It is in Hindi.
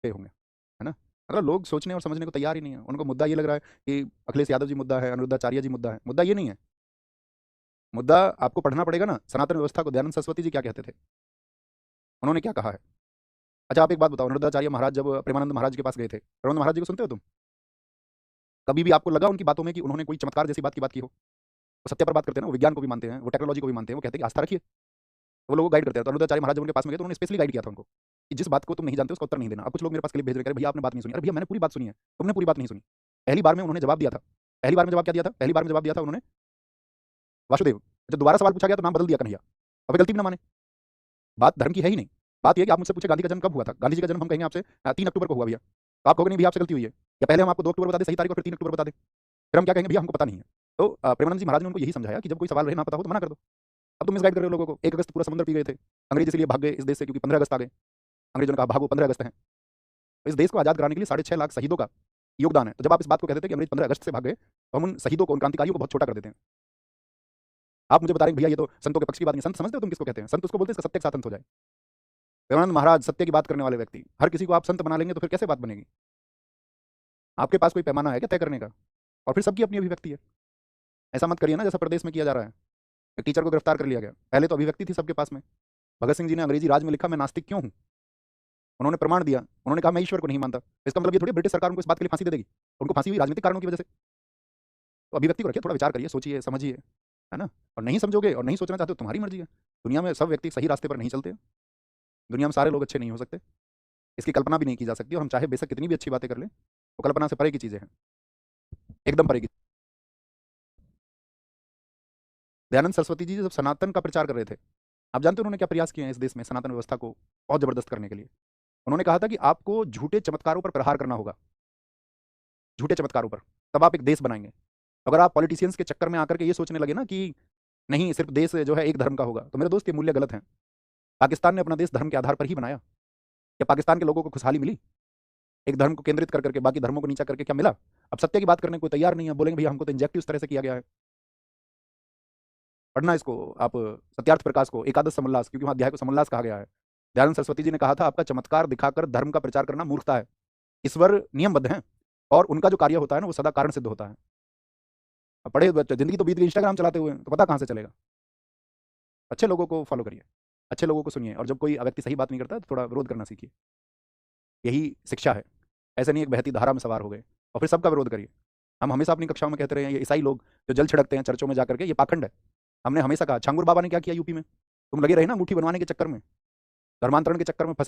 होंगे, है ना? मतलब लोग सोचने और समझने को तैयार ही नहीं है। उनको मुद्दा ये लग रहा है कि अखिलेश यादव जी मुद्दा है, अनिरुद्धाचार्य जी मुद्दा है। मुद्दा ये नहीं है। मुद्दा आपको पढ़ना पड़ेगा ना, सनातन व्यवस्था को दयानंद सरस्वती जी क्या कहते थे? उन्होंने क्या कहा है? अच्छा आप एक बात बताओ, अनिरुद्धाचार्य महाराज जब प्रेमानंद महाराज के पास गए थे, प्रेमानंद महाराज जी को सुनते हो तुम? कभी भी आपको लगा उनकी बातों में कि उन्होंने कोई चमत्कार जैसी बात की हो? वो सत्य पर बात करते हैं ना, वो विज्ञान को भी मानते हैं, वो टेक्नोलॉजी को भी मानते हैं, वो कहते हैं कि आस्था रखिए। वो लोगों को गाइड करते हैं। तो अनिरुद्धाचार्य महाराज जब उनके पास में गए तो उन्होंने स्पेशली गाइड किया था उनको कि जिस बात को तुम नहीं जानते उसका उत्तर नहीं देना। अब कुछ लोग मेरे पास क्लिप भेज रहे हैं, भैया आपने बात नहीं सुनी। अरे भैया मैंने पूरी बात सुनी है, तुमने पूरी बात नहीं सुनी। पहली बार में उन्होंने जवाब दिया था। पहली बार में जवाब क्या दिया था? पहली बार में जवाब दिया था उन्होंने वासुदेव। जब दोबारा सवाल पूछा गया तो नाम बदल दिया कन्हैया। अब गलती भी ना माने। बात धर्म की है ही नहीं। बात यह है कि आप मुझसे पूछे गांधी का जन्म कब हुआ था? गांधी जी का जन्म हम कहेंगे आपसे 3 अक्टूबर को हुआ भैया। तो आप कहोगे नहीं भैया आपसे गलती हुई है। या पहले हम आपको 2 अक्टूबर बता दें सही तारीख और फिर 3 अक्टूबर बता दें? फिर हम क्या कहेंगे भैया हमको पता नहीं है। तो प्रेमानंद जी महाराज ने उनको यही समझाया कि जब कोई सवाल रहे ना पता हो तो मना कर दो। अब तुम मिसगाइड कर रहे हो लोगों को। 1 अगस्त पूरा समुद्र पी गए थे अंग्रेज, इसलिए भाग गए इस देश से क्योंकि 15 अगस्त आ गए। अंग्रेजों ने कहा भागो 15 अगस्त है। तो इस देश को आजाद कराने के लिए 6.5 लाख शहीदों का योगदान है। तो जब आप इस बात को कहते थे कि अंग्रेज 15 अगस्त से भाग गए तो हम उन शहीदों को, उन क्रांतिकारियों को बहुत छोटा कर देते हैं। आप मुझे बता रहे हैं भैया ये तो संतों के पक्ष की बात नहीं। संत समझते हो तुम किसको कहते हैं? संत उसको बोलते हैं जिसका सत्य के साथ अंत हो जाए। प्रेमानंद महाराज सत्य की बात करने वाले व्यक्ति। हर किसी को आप संत बना लेंगे तो फिर कैसे बात बनेगी? आपके पास कोई पैमाना है क्या तय करने का? और फिर सबकी अपनी अभिव्यक्ति है। ऐसा मत करिए ना जैसा प्रदेश में किया जा रहा है। एक टीचर को गिरफ्तार कर लिया गया, पहले तो अभिव्यक्ति थी सबके पास में। भगत सिंह जी ने अंग्रेजी राज में लिखा मैं नास्तिक क्यों हूं। उन्होंने प्रमाण दिया, उन्होंने कहा मैं ईश्वर को नहीं मानता। इसका मतलब ये थोड़ी ब्रिटिश सरकार उनको इस बात के लिए फांसी दे देगी। उनको फांसी हुई राजनीतिक कारणों की वजह से। तो अभिव्यक्ति को रखिए, थोड़ा विचार करिए, सोचिए समझिए, है ना? और नहीं समझोगे और नहीं सोचना चाहते हो तुम्हारी मर्जी है। दुनिया में सब व्यक्ति सही रास्ते पर नहीं चलते हैं। दुनिया में सारे लोग अच्छे नहीं हो सकते। इसकी कल्पना भी नहीं की जा सकती। और हम चाहे बेशक कितनी भी अच्छी बातें कर लें तो कल्पना से परे की चीजें हैं, एकदम परे की। दयानंद सरस्वती जी जब सनातन का प्रचार कर रहे थे, आप जानते हैं उन्होंने क्या प्रयास किए हैं इस देश में सनातन व्यवस्था को बहुत जबरदस्त करने के लिए? उन्होंने कहा था कि आपको झूठे चमत्कारों पर प्रहार करना होगा। झूठे चमत्कारों पर, तब आप एक देश बनाएंगे। अगर आप पॉलिटिशियंस के चक्कर में आकर के ये सोचने लगे ना कि नहीं सिर्फ देश जो है एक धर्म का होगा, तो मेरे दोस्त ये मूल्य गलत हैं। पाकिस्तान ने अपना देश धर्म के आधार पर ही बनाया। क्या पाकिस्तान के लोगों को खुशहाली मिली एक धर्म को केंद्रित कर करके? बाकी धर्मों को नीचा करके क्या मिला? अब सत्य की बात करने को तैयार नहीं है, बोलेंगे भैया हमको तो इंजेक्टिव इस तरह से किया गया है। पढ़ना इसको आप, सत्यार्थ प्रकाश को, एकादश समोल्लास, क्योंकि वहां अध्याय को समोल्लास कहा गया है। दयानंद सरस्वती जी ने कहा था आपका चमत्कार दिखाकर धर्म का प्रचार करना मूर्खता है। ईश्वर नियमबद्ध है और उनका जो कार्य होता है ना वो सदा कारण सिद्ध होता है। अब पढ़े बच्चे जिंदगी तो बीत गई इंस्टाग्राम चलाते हुए, तो पता कहां से चलेगा? अच्छे लोगों को फॉलो करिए, अच्छे लोगों को सुनिए, और जब कोई व्यक्ति सही बात नहीं करता तो थोड़ा विरोध करना सीखिए। यही शिक्षा है। ऐसे नहीं एक बहती धारा में सवार हो गए और फिर सबका विरोध करिए। हम हमेशा अपनी कक्षाओं में कहते रहे हैं ये ईसाई लोग जो जल छिड़कते हैं चर्चों में जाकर के, ये पाखंड है। हमने हमेशा कहा छांगुर बाबा ने क्या किया यूपी में? तुम लगे रहे ना अंगूठी बनवाने के चक्कर में, धर्मांतरण के चक्कर में फंसे